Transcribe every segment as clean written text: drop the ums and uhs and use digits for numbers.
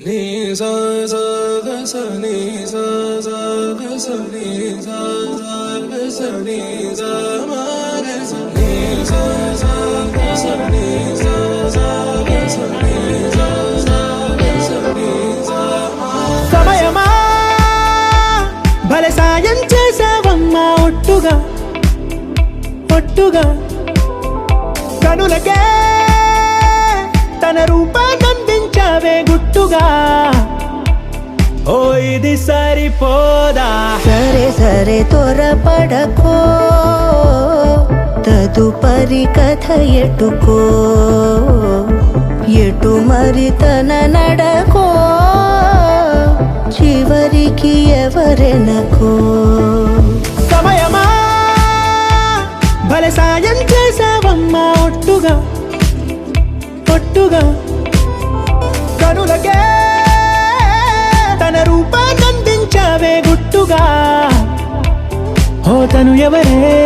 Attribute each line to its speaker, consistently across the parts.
Speaker 1: నీ సా సా గ స నీ సా సా గ స నీ సా సా గ స నీ సా మా గ స నీ సా సా గ స నీ సా సా గ స నీ సా సా గ స నీ సా మా.
Speaker 2: సమయమా భలే సాయం చేసావమ్మా ఒట్టుగా ఒట్టుగా కనులకే తన రూపాన్నందించావే గుట్టుగా. ఓ ఇది సరిపోదా?
Speaker 3: సరే సరే త్వరపడకో, తదుపరి కథ ఎటుకో, ఎటు మరి తన నడకో, చివరికి ఎవరెనకో.
Speaker 2: సమయమా భలే సాయం చేసావమ్మా ఒట్టుగా ఒట్టుగా కనులకే తన రూపాన్నందించావే గుట్టుగా. ఓ తను ఎవరే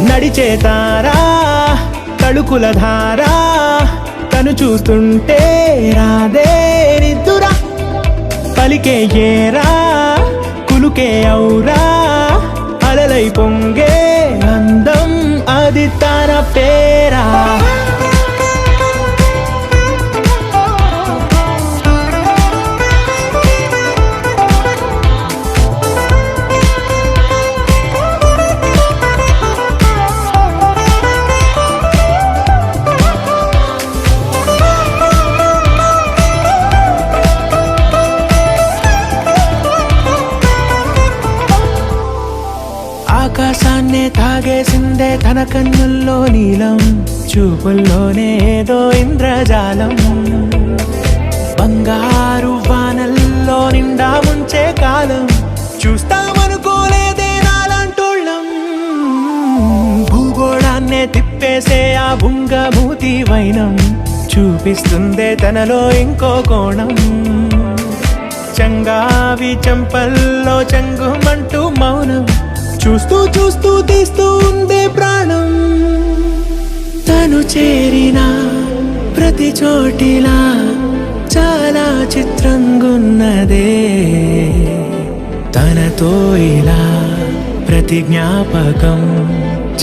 Speaker 2: నడిచే తారా తళుకుల ధారా, తను చూస్తుంటే రాదే నిద్దురా, పలికే ఏరా కులుకే ఔరా, అలలై పొంగే అందం అది తన పేరా. ఆకాశాన్నే తాగేసిందే తన కన్నుల్లో నీలం, చూపుల్లోనే ఏదో ఇంద్రజాలం, బంగారు వానల్లో నిండా ముంచే కాలం, చూస్తామనుకోలేదే నాలాంటోళ్ళం. భూగోళాన్నే తిప్పేసే ఆ బుంగమూతి వైనం, చూపిస్తుందే తనలో ఇంకో కోణం, చంగావి చంపల్లో చంగుమంటూ మౌనం, చూస్తూ చూస్తూ తీస్తూ ఉందే ప్రాణం. తను చేరిన ప్రతి చోటిలా చాలా చిత్రంగున్నదే, తనతో ఇలా ప్రతి జ్ఞాపకం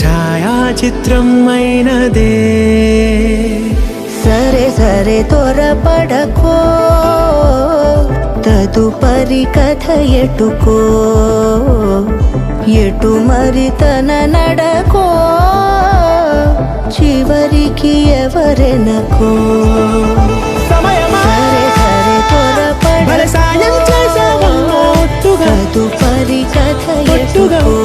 Speaker 2: ఛాయాచిత్రం అయినదే.
Speaker 3: సరే సరే త్వరపడకో, తదుపరి కథ ఎటుకో, ఎటు మరి తన నడకో, చివరికి ఎవరెనకో.
Speaker 2: సమయమా
Speaker 3: సరే సరే
Speaker 2: భలే సాయం
Speaker 3: త్వరపడకో,
Speaker 2: చేసావమ్మా ఒట్టుగా
Speaker 3: తదుపరి కథ
Speaker 2: ఒట్టుగా
Speaker 3: ఎటుకో,